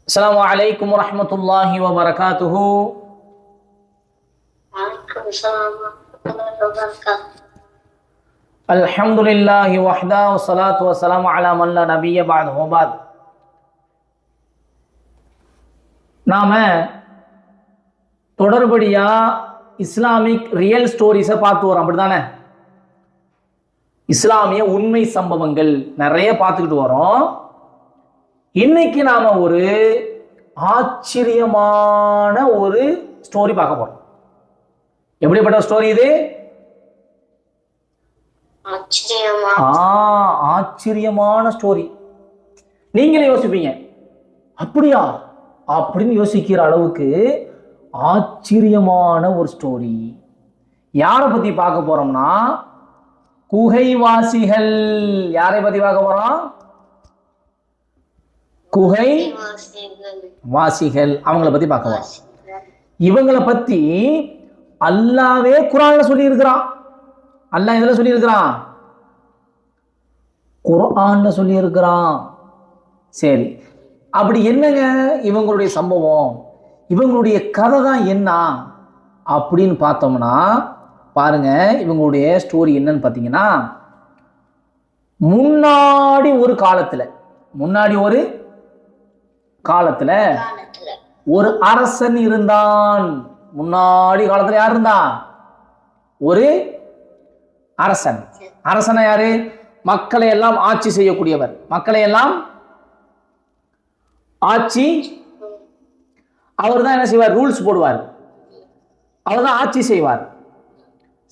அஸ்ஸலாமு அலைக்கும் வரஹ்மத்துல்லாஹி வபரகாத்துஹு. அல்ஹம்துலில்லாஹி வஹ்தா வஸ்ஸலாத்து வஸ்ஸலாமு அலா மன் லா நபிய்ய பஅதஹு வபஅத். நாம தொடர்படியா இஸ்லாமிக் ரியல் ஸ்டோரிஸை பார்த்து வரோம், அப்படிதானே? இஸ்லாமிய உண்மை சம்பவங்கள் நிறைய பார்த்துக்கிட்டு வரோம். இன்னைக்கு நாம ஒரு ஆச்சரியமான ஒரு ஸ்டோரி பார்க்க போறோம். எப்படிப்பட்ட ஸ்டோரி இது? ஆச்சரியமான ஸ்டோரி. நீங்களே யோசிப்பீங்க, அப்படியா அப்படின்னு யோசிக்கிற அளவுக்கு ஆச்சரியமான ஒரு ஸ்டோரி. யாரை பத்தி பார்க்க போறோம்னா, குகைவாசிகள். யாரை பத்தி பார்க்க போறோம்? குகை வாசிகள். அவங்கள பத்தி பார்க்க போறோம். இவங்களை பத்தி அல்லாவே குர்ஆன்ல சொல்லி இருக்கிறான். அல்லாஹ் எதுல சொல்லி இருக்கிறான்? குர்ஆன்ல சொல்லி இருக்கிறான். சரி, அப்படி என்னங்க இவங்களுடைய சம்பவம், இவங்களுடைய கதை தான் என்ன அப்படின்னு பார்த்தோம்னா, பாருங்க இவங்களுடைய ஸ்டோரி என்னன்னு பார்த்தீங்கன்னா, முன்னாடி ஒரு காலத்துல ஒரு அரசன் இருந்தான். முன்னாடி காலத்துல யார் இருந்தான்? ஒரு அரசன். அரசனா யாரு? மக்களை எல்லாம் ஆட்சி செய்யக்கூடியவர். மக்களை எல்லாம் ஆட்சி, அவர் தான் என்ன செய்வார்? ரூல்ஸ் போடுவார். அவர் தான் ஆட்சி செய்வார்.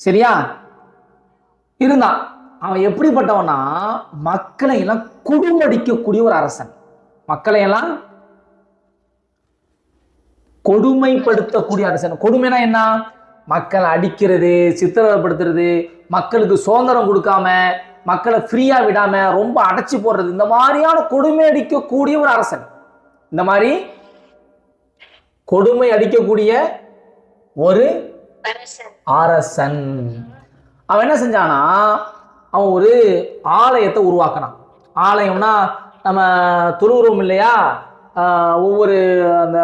சரியா? இருந்தான். அவன் எப்படிப்பட்டவனா, மக்களை எல்லாம் கொடுமடிக்கக்கூடிய ஒரு அரசன். மக்களை எல்லாம் கொடுமைப்படுத்தக்கூடிய அரசன். கொடுமைனா என்ன? மக்களை அடிக்கிறது, சித்திரவதைப்படுத்துறது, மக்களுக்கு சுதந்திரம் கொடுக்காம, மக்களை ஃப்ரீயா விடாம ரொம்ப அடைச்சி போடுறது, இந்த மாதிரியான கொடுமை அடிக்கக்கூடிய ஒரு அரசன். இந்த மாதிரி கொடுமை அடிக்கக்கூடிய ஒரு அரசன். அவன் என்ன செஞ்சானா, அவன் ஒரு ஆலயத்தை உருவாக்கினான். ஆலயம்னா நம்ம தொழுகிறோம் இல்லையா, ஒவ்வொரு அந்த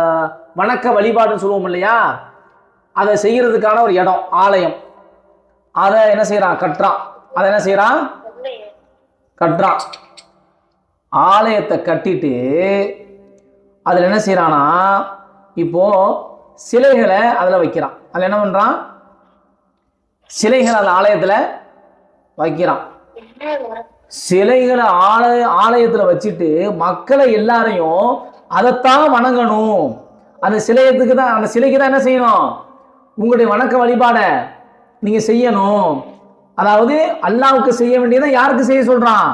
வணக்க வழிபாடுன்னு சொல்லுவோம் இல்லையா, அதை செய்யறதுக்கான ஒரு இடம் ஆலயம். அதை என்ன செய்யறான்? கட்டுறான். அதை என்ன செய்யறான்? கட்டுறான். ஆலயத்தை கட்டிட்டு அதுல என்ன செய்யறானா, இப்போ சிலைகளை அதுல வைக்கிறான். அதுல என்ன பண்றான்? சிலைகளை அந்த ஆலயத்துல வைக்கிறான். சிலைகளை ஆலயத்துல வச்சுட்டு மக்களை எல்லாரையும் அதைத்தான் வணங்கணும். அந்த சிலையத்துக்கு தான், அந்த சிலைக்கு தான் என்ன செய்யணும்? உங்களுடைய வணக்க வழிபாட நீங்க செய்யணும். அதாவது அல்லாஹ்வுக்கு செய்ய வேண்டியதை யாருக்கு செய்ய சொல்றான்?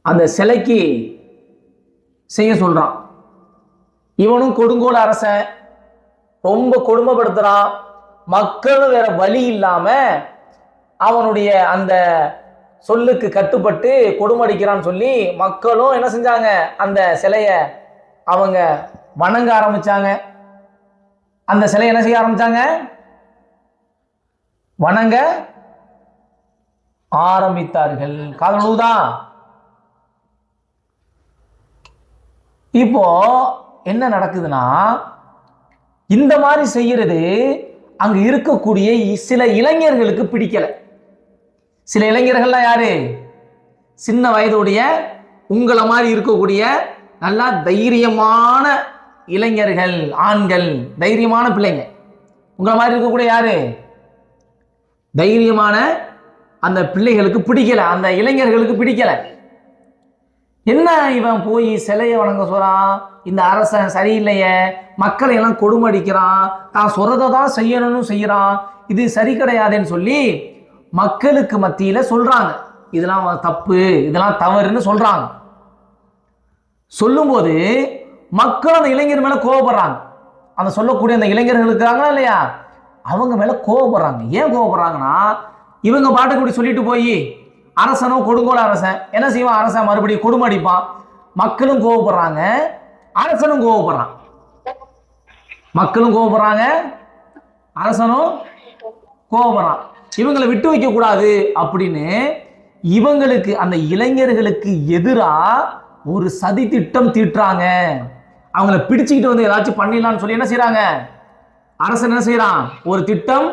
அந்த சிலைக்கு செய்ய சொல்றான். இவனும் கொடுங்கோல் அரசன், ரொம்ப கொடுமைப்படுத்துறான். மக்களும் வேற வழி இல்லாம அவனுடைய அந்த சொல்லுக்கு கட்டுப்பட்டு கொடுமடிக்கிறான்னு சொல்லி மக்களும் என்ன செஞ்சாங்க? அந்த சிலைய அவங்க வணங்க ஆரம்பிச்சாங்க. அந்த சிலையை என்ன செய்ய ஆரம்பிச்சாங்க? வணங்க ஆரம்பித்தார்கள். காதலுதான். இப்போ என்ன நடக்குதுன்னா, இந்த மாதிரி செய்யறது அங்க இருக்கக்கூடிய சில இளைஞர்களுக்கு பிடிக்கல. சில இளைஞர்கள்லாம் யாரு? சின்ன வயதுடைய உங்களை மாதிரி இருக்கக்கூடிய நல்லா தைரியமான இளைஞர்கள், ஆண்கள், தைரியமான பிள்ளைங்க. உங்களை மாதிரி இருக்கக்கூடிய யாரு? தைரியமான அந்த பிள்ளைகளுக்கு பிடிக்கல, அந்த இளைஞர்களுக்கு பிடிக்கல. என்ன இவன் போய் சிலையை வணங்க சொல்றான், இந்த அரசன் சரியில்லையே, மக்களை எல்லாம் கொடுமடிக்கிறான், தான் சொல்றதை தான் செய்யணும்னு செய்யறான், இது சரி கிடையாதுன்னு சொல்லி மக்களுக்கு மத்தியில சொல்றாங்க. இதெல்லாம் தப்பு, இதெல்லாம் தவறுன்னு சொல்றாங்க. சொல்லும்போது மக்கள் அந்த இளைஞர் மேல கோவப்படுறாங்க. அந்த சொல்லக்கூடிய அந்த இளைஞர்கள் இருக்காங்களா இல்லையா, அவங்க மேல கோவப்படுறாங்க. ஏன் கோவப்படுறாங்கன்னா, இவங்க பாட்டுக்கு இப்படி சொல்லிட்டு போய் அரசனும் கொடுங்கோல் அரசன் என்ன செய்வான்? அரசன் மறுபடியும் கொடுமடிப்பான். மக்களும் கோவப்படுறாங்க, அரசனும் கோவப்படுறான். மக்களும் கோவப்படுறாங்க, அரசனும் கோவப்படுறான். இவங்களை விட்டு வைக்க கூடாது அப்படின்னு இவங்களுக்கு, அந்த இளைஞர்களுக்கு எதிராக ஒரு சதி திட்டம் தீட்டுறாங்க. அவங்கள பிடிச்சுக்கிட்டு வந்து ஏதாச்சும் பண்ணிடலாம்னு சொல்லி என்ன செய்யறாங்க? அரசன் என்ன செய்யறான்? ஒரு திட்டம்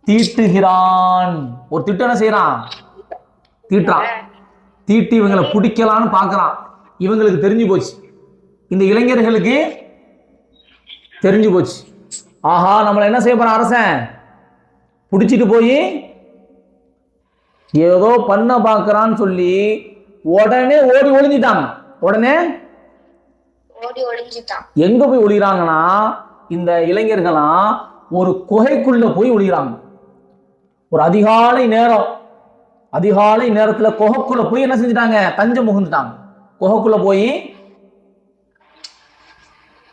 தீட்டுகிறான். ஒரு திட்டம் என்ன செய்யறான்? தீட்டுறான். தீட்டி இவங்களை பிடிக்கலான்னு பார்க்கறான். இவங்களுக்கு தெரிஞ்சு போச்சு, இந்த இளைஞர்களுக்கு தெரிஞ்சு போச்சு. ஆஹா, நம்மளை என்ன செய்ய போறான் அரசன்? பிடிச்சிட்டு போய் ஏதோ பண்ண பார்க்கறான்னு சொல்லி உடனே ஓடி ஒளிஞ்சிட்டாங்க. உடனே எங்க போய் ஒளிகிறாங்கன்னா, இந்த இளைஞர்களாம் ஒரு குகைக்குள்ள போய் ஒளிகிறாங்க. ஒரு அதிகாலை நேரத்துல குகைக்குள்ள போய் என்ன செஞ்சுட்டாங்க? தஞ்சம் புகுந்துட்டாங்க. குகைக்குள்ள போய்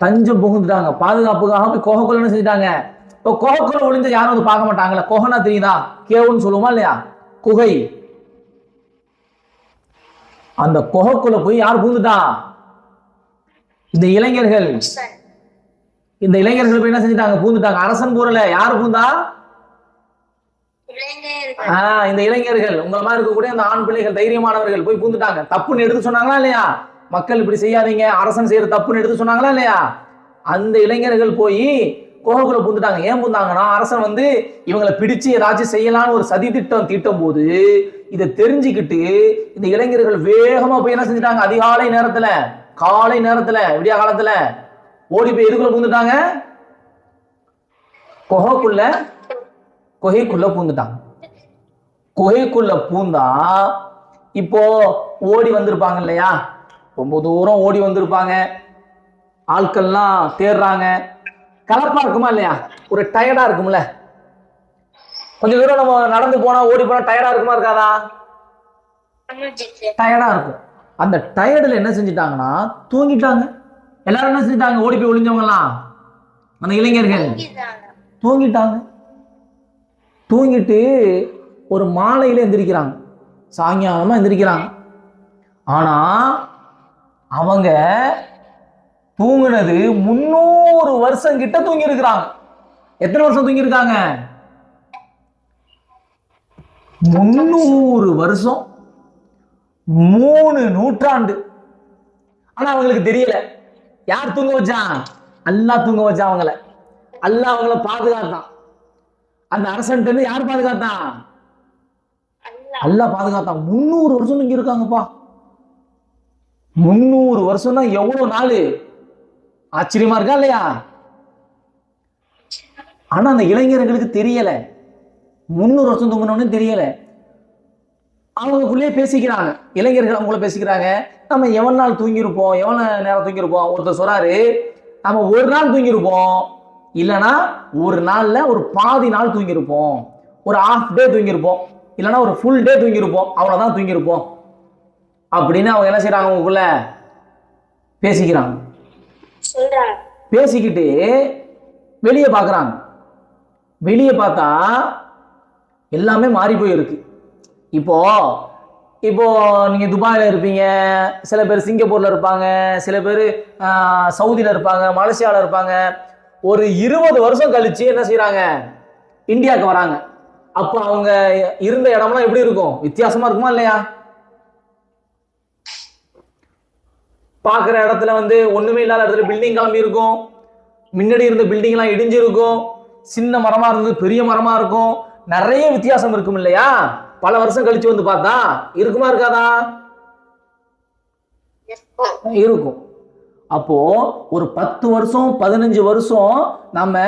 தஞ்சம் புகுந்துட்டாங்க. பாதுகாப்புக்காக போய் குகைக்குள்ள என்ன செஞ்சுட்டாங்க? இப்போ குகைக்குள்ள ஒளிஞ்ச யாரும் வந்து பார்க்க மாட்டாங்களா? குகைனா தெரியுதா? கேவுன்னு சொல்லுவோமா இல்லையா? குகை. அந்த குகைக்குள்ள போய் யார் புகுந்துட்டா? இந்த இளைஞர்கள். இந்த இளைஞர்கள் போய் என்ன செஞ்சுட்டாங்க? பூந்துட்டாங்க. அரசன் போறல, யாரு பூந்தா? இந்த இளைஞர்கள், உங்கள மாதிரி இருக்கக்கூடிய அந்த ஆண் பிள்ளைகள், தைரியமானவர்கள் போய் பூந்துட்டாங்க. தப்புன்னு எடுத்து சொன்னாங்களா இல்லையா? மக்கள் இப்படி செய்யாதீங்க, அரசன் செய்யற தப்புன்னு எடுத்து சொன்னாங்களா இல்லையா? அந்த இளைஞர்கள் போய் குகைக்குள்ள பூந்துட்டாங்க. ஏன் பூந்தாங்கன்னா, அரசன் வந்து இவங்களை பிடிச்சு ஏதாச்சும் செய்யலாம்னு ஒரு சதி திட்டம் தீட்டும் போது இதை தெரிஞ்சுக்கிட்டு இந்த இளைஞர்கள் வேகமா போய் என்ன செஞ்சுட்டாங்க? அதிகாலை நேரத்துல, காலை நேரத்துல, விடிய காலத்துல ஓடி போய் எதுக்குள்ள பூந்துட்டாங்க? குகைக்குள்ள பூந்துட்டாங்க. குகைக்குள்ள பூந்தா இப்போ ஓடி வந்திருப்பாங்க இல்லையா? ரொம்ப தூரம் ஓடி வந்திருப்பாங்க. ஆட்கள்லாம் தேடுறாங்க. கலப்பா இருக்குமா இல்லையா? ஒரு டயர்டா இருக்கும்ல. கொஞ்சம் தூரம் நம்ம நடந்து போனா, ஓடி போனா டயர்டா இருக்குமா இருக்காதா? டயர்டா இருக்கும். அந்த டயர்டுல என்ன செஞ்சுட்டாங்கன்னா தூங்கிட்டாங்க. எல்லாரும் என்ன செஞ்சுட்டாங்க? ஓடி போய் ஒளிஞ்சவங்கலாம், அந்த இளைஞர்கள் தூங்கிட்டாங்க. தூங்கிட்டு ஒரு மாலையில எந்திரிக்கிறாங்க, சாயங்காலமா எந்திரிக்கிறாங்க. ஆனா அவங்க தூங்குனது 300 வருஷம் கிட்ட தூங்கி இருக்கிறாங்க. எத்தனை வருஷம் தூங்கி இருக்காங்க? 300 வருஷம், 3 நூற்றாண்டு. ஆனா அவங்களுக்கு தெரியல. யார் தூங்க வச்சான்? அல்லாஹ் தூங்க வச்சான் அவங்கள. அல்லாஹ் அவங்கள பாதுகாத்தான். அந்த அரசன் யார் பாதுகாத்தான்? அல்லாஹ் பாதுகாத்தான். 300 வருஷம் இங்க இருக்காங்கப்பா. 300 வருஷம்னா எவ்வளவு நாள்? ஆச்சரியமா இருக்கா இல்லையா? ஆனா அந்த இளைஞர்களுக்கு தெரியல. 300 வருஷம் தூங்கினோன்னு தெரியல. அவங்களுக்குள்ளேயே பேசிக்கிறாங்க. இளைஞர்கள் அவங்கள பேசிக்கிறாங்க, நம்ம எவ்வளவு நாள் தூங்கியிருப்போம், எவ்வளவு நேரம் தூங்கியிருப்போம். ஒருத்தர் சொல்றாரு, நம்ம ஒரு நாள் தூங்கியிருப்போம், இல்லைன்னா ஒரு நாள்ல ஒரு பாதி நாள் தூங்கியிருப்போம், ஒரு ஹாஃப் டே தூங்கியிருப்போம், இல்லைன்னா ஒரு ஃபுல் டே தூங்கியிருப்போம், அவ்வளவுதான் தூங்கியிருப்போம் அப்படின்னு அவங்க என்ன செய்யறாங்க? அவங்களுக்குள்ள பேசிக்கிறாங்க. பேசிக்கிட்டு வெளியே பாக்குறாங்க. வெளியே பார்த்தா எல்லாமே மாறி போயிருக்கு. இப்போ நீங்க துபாயில இருப்பீங்க, சில பேர் சிங்கப்பூர்ல இருப்பாங்க, சில பேர் சவுதியில இருப்பாங்க, மலேசியாவில் இருப்பாங்க. ஒரு 20 வருஷம் கழிச்சு என்ன செய்யறாங்க? இந்தியாவுக்கு வராங்க. அப்ப அவங்க இருந்த இடம்லாம் எப்படி இருக்கும்? வித்தியாசமா இருக்குமா இல்லையா? பார்க்குற இடத்துல ஒண்ணுமே இல்லாத இடத்துல பில்டிங் கிளம்பி இருக்கும். முன்னாடி இருந்த பில்டிங் எல்லாம் இடிஞ்சிருக்கும். சின்ன மரமா இருந்தது பெரிய மரமா இருக்கும். நிறைய வித்தியாசம் இருக்கும் இல்லையா? பல வருஷம் கழிச்சு வந்து பார்த்தா இருக்குமா இருக்காதா? இருக்கும். அப்போ ஒரு 10 வருஷம் 15 வருஷம் நம்ம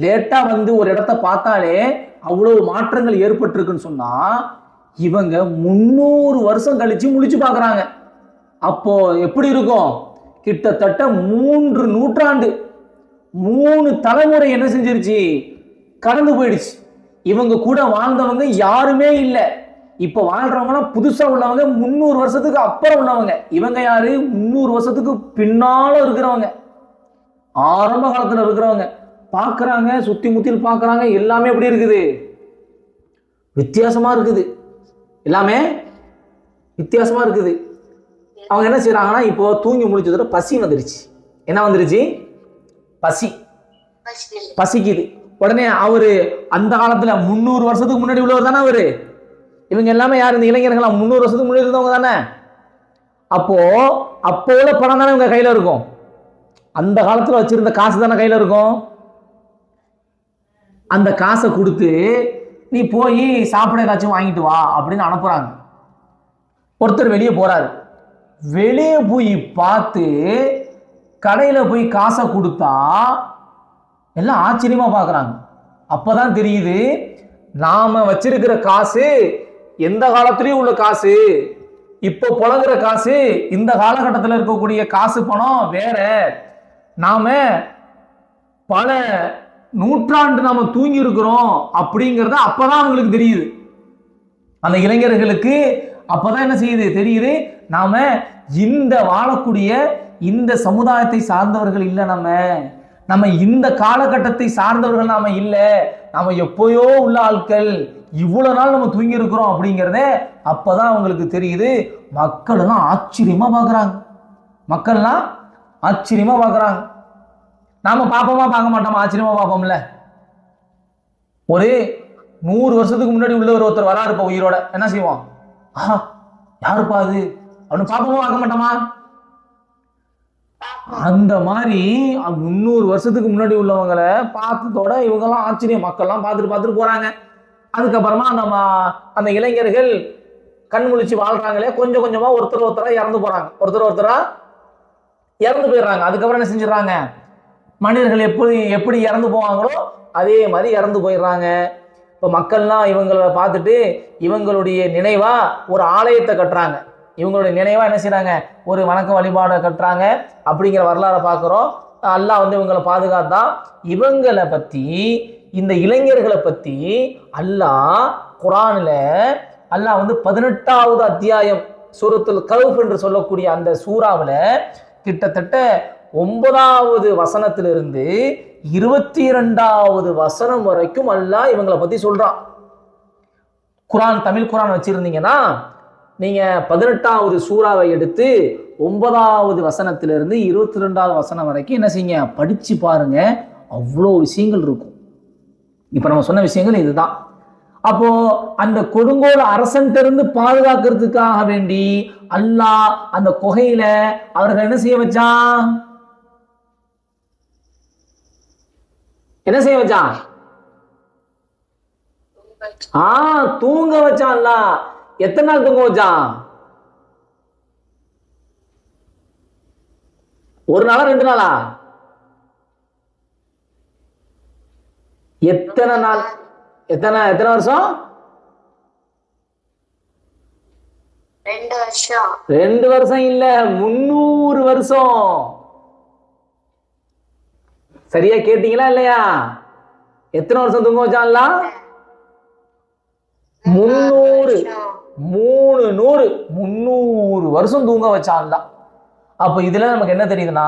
லேட்டா ஒரு இடத்த பார்த்தாலே அவ்வளவு மாற்றங்கள் ஏற்பட்டிருக்குன்னு சொன்னா, இவங்க 300 வருஷம் கழிச்சு முழிச்சு பார்க்கறாங்க. அப்போ எப்படி இருக்கும்? கிட்டத்தட்ட 3 நூற்றாண்டு, 3 தலைமுறை என்ன செஞ்சிருச்சு? கடந்து போயிடுச்சு. இவங்க கூட வாழ்ந்தவங்க யாருமே இல்லை. இப்ப வாழ்றவங்க புதுசா உள்ளவங்க, 300 வருஷத்துக்கு அப்புறம் உள்ளவங்க. இவங்க யாரு? 300 வருஷத்துக்கு பின்னால இருக்கிறவங்க, ஆரம்ப காலத்துல இருக்கிறவங்க. பாக்குறாங்க, சுத்தி முத்தியில் பாக்குறாங்க, எல்லாமே எப்படி இருக்குது? வித்தியாசமா இருக்குது. எல்லாமே வித்தியாசமா இருக்குது. அவங்க என்ன செய்யறாங்கன்னா, இப்போ தூங்கி முடிச்சதோட பசி வந்துருச்சு. என்ன வந்துருச்சு? பசிக்குது. உடனே அவரு அந்த காலத்துல 300 வருஷத்துக்கு முன்னாடி உள்ளவர் தானே அவரு. இவங்க எல்லாமே யாரு? இந்த இளைஞர்கள் 300 வருஷத்துக்கு முன்னாடி இருந்தவங்க தானே. அப்போ அப்போ உள்ள பணம் தானே உங்க கையில இருக்கும். அந்த காலத்துல வச்சிருந்த காசு தானே கையில இருக்கும். அந்த காசை கொடுத்து நீ போய் சாப்பிட ஏதாச்சும் வாங்கிட்டு வா அப்படின்னு அனுப்புறாங்க. ஒருத்தர் வெளியே போறாரு. வெளியே போய் பார்த்து கடையில போய் காசை கொடுத்தா எல்லாம் ஆச்சரியமா பார்க்கறாங்க. அப்பதான் தெரியுது நாம வச்சிருக்கிற காசு எந்த காலத்திலயும் உள்ள காசு, இப்போ புழங்குற காசு, இந்த காலகட்டத்தில் இருக்கக்கூடிய காசு பணம் வேற. நாம பல நூற்றாண்டு நாம தூங்கி இருக்கிறோம் அப்படிங்கிறத அப்பதான் அவங்களுக்கு தெரியுது. அந்த இளைஞர்களுக்கு அப்பதான் என்ன செய்யுது தெரியுது, நாம இந்த வாழக்கூடிய இந்த சமுதாயத்தை சார்ந்தவர்கள் இல்லை, நம்ம இந்த காலகட்டத்தை சார்ந்தவர்கள் நாம இல்லை, நாம எப்போயோ உள்ள ஆட்கள், இவ்வளவு நாள் நம்ம தூங்கி இருக்கிறோம் அப்படிங்கிறதே அப்பதான் அவங்களுக்கு தெரியுது. மக்கள் எல்லாம் ஆச்சரியமா பாக்குறாங்க. மக்கள்லாம் ஆச்சரியமா பாக்குறாங்க. நாம பாப்போமா பார்க்க மாட்டோமா? ஆச்சரியமா பார்ப்போம்ல. ஒரு 100 வருஷத்துக்கு முன்னாடி உள்ளவர் ஒருத்தர் வராரு இப்ப உயிரோட, என்ன செய்வோம்? யாருப்பா அது அப்படின்னு பாப்போமா பார்க்க மாட்டோமா? அந்த மாதிரி 300 வருஷத்துக்கு முன்னாடி உள்ளவங்களை பார்த்ததோட இவங்கெல்லாம் ஆச்சரியம், மக்கள்லாம் பார்த்துட்டு போறாங்க. அதுக்கப்புறமா அந்த இளைஞர்கள் கண் முழிச்சு வாழ்றாங்களே, கொஞ்சம் கொஞ்சமா ஒருத்தரா இறந்து போறாங்க, ஒருத்தரா இறந்து போயிடுறாங்க. அதுக்கப்புறம் என்ன செஞ்சிடறாங்க, மனிதர்கள் எப்படி இறந்து போவாங்களோ அதே மாதிரி இறந்து போயிடுறாங்க. இப்போ மக்கள்லாம் இவங்களை பார்த்துட்டு இவங்களுடைய நினைவா ஒரு ஆலயத்தை கட்டுறாங்க. இவங்களுடைய நினைவா என்ன செய்யறாங்க, ஒரு வணக்க வழிபாடை கட்டுறாங்க. அப்படிங்கிற வரலாறை பார்க்குறோம். அல்லாஹ் இவங்களை பாதுகாத்தான். இவங்களை பத்தி, இந்த இளைஞர்களை பத்தி அல்லாஹ் குர்ஆன்ல அல்லாஹ் 18வது அத்தியாயம் சூரத்துல் கஹ்ஃப் என்று சொல்லக்கூடிய அந்த சூறாவில் கிட்டத்தட்ட 9வது வசனத்திலிருந்து 22வது வசனம் வரைக்கும் அல்லாஹ் இவங்களை பத்தி சொல்றான். குர்ஆன், தமிழ் குர்ஆன் வச்சிருந்தீங்கன்னா நீங்க 18வது சூறாவை எடுத்து 9வது வசனத்திலிருந்து 22வது வசனம் வரைக்கும் என்ன செய்யுங்க, படிச்சு பாருங்க. அவ்வளோ விஷயங்கள் இருக்கும். இப்ப நம்ம சொன்ன விஷயங்கள் இதுதான். அப்போ அந்த கொடுங்கோல் அரசன் இருந்து பாதுகாக்கிறதுக்காக வேண்டி அல்லாஹ் அந்த குகையில அவர்கள் என்ன செய்ய வச்சான், தூங்க வச்சான். அல்லாஹ் எத்தனை நாள் தூங்க வச்சான்? ஒரு நாளா 2 நாளா? எத்தனை நாள்? எத்தனை வருஷம்? 2 வருஷம் இல்ல, 300 வருஷம். சரியா கேட்டீங்களா இல்லையா? எத்தனை வருஷம் தூங்க வச்சான்ல? 300 வருஷம் தூங்க வச்சான்ல. அப்ப இதுல நமக்கு என்ன தெரியுதுன்னா,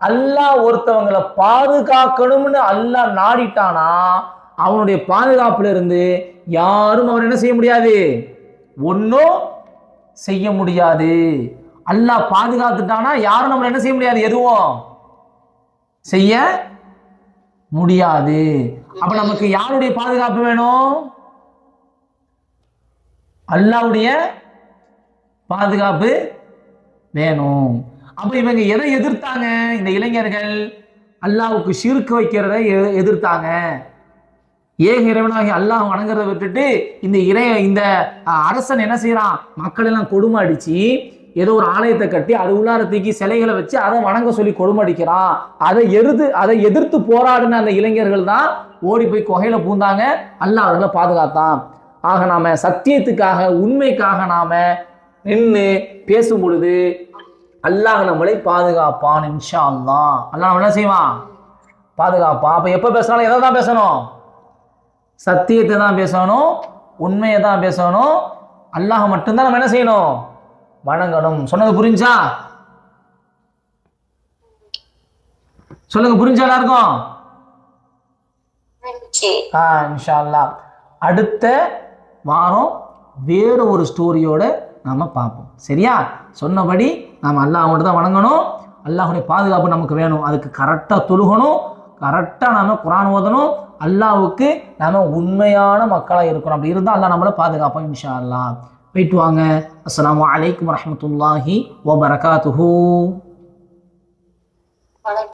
அல்லாஹ் ஒருத்தவங்களை பாதுகாக்கணும்னு அல்லாஹ் நாடிட்டானா அவனுடைய பாதுகாப்புல இருந்து யாரும் அவர் என்ன செய்ய முடியாது, ஒன்னும் செய்ய முடியாது. அல்லாஹ் பாதுகாத்துட்டானா யாரும் நம்ம என்ன செய்ய முடியாது, எதுவும் செய்ய முடியாது. அப்ப நமக்கு யாருடைய பாதுகாப்பு வேணும்? அல்லாஹ்வுடைய பாதுகாப்பு வேணும். அப்ப இவங்க எதை எதிர்த்தாங்க? இந்த இளைஞர்கள் அல்லாஹ்வுக்கு ஷிர்க் வைக்கிறத எதிர்த்தாங்க. ஏக இறைவனாகி அல்லாஹ் வணங்குறத விட்டுட்டு இந்த அரசன் என்ன செய்யறான், மக்கள் எல்லாம் கொடுமை அடிச்சு ஏதோ ஒரு ஆலயத்தை கட்டி அது உள்ளார தூக்கி சிலைகளை வச்சு அதை வணங்க சொல்லி கொடுமை அடிக்கிறான். அதை எதிர்த்து போராடின அந்த இளைஞர்கள் தான் ஓடி போய் குகையில பூந்தாங்க. அல்லாஹ் அவர்களை பாதுகாத்தான். ஆக நாம சத்தியத்துக்காக, உண்மைக்காக நாம நின்று பேசும் பொழுது அல்லாஹ் நம்மளை பாதுகாப்பான். இன்ஷா அல்லாஹ் அல்லாஹ் என்ன செய்வான், பாதுகாப்பான். அப்ப எப்ப பேசினாலும் எதை தான் பேசணும்? சத்தியத்தை தான் பேசணும், உண்மையை தான் பேசணும். அல்லாஹ் மட்டும்தான் நம்ம என்ன செய்யணும், வணங்கணும். சொன்னது புரிஞ்சா? சொல்லுங்க, புரிஞ்சா எல்லாருக்கும்? இன்ஷா அல்லாஹ் அடுத்த வாரம் வேற ஒரு ஸ்டோரியோட நாம பார்ப்போம். சரியா? சொன்னபடி நாம அல்லாஹ் மட்டும் தான் வணங்கணும். அல்லாஹுடைய பாதுகாப்பு நமக்கு வேணும். அதுக்கு கரெக்டா தொழுகணும், கரெக்டா நாம குர்ஆன் ஓதணும். அல்லாஹ்வுக்கு நாம உண்மையான மக்களா இருக்கணும். அப்படி இருந்தால் அல்லாஹ் நம்மளை பாதுகாப்போம் இன்ஷா அல்லாஹ். போயிட்டு வாங்க. அஸ்ஸலாமு அலைக்கும் வரஹ்மத்துல்லாஹி வபரகாத்துஹு.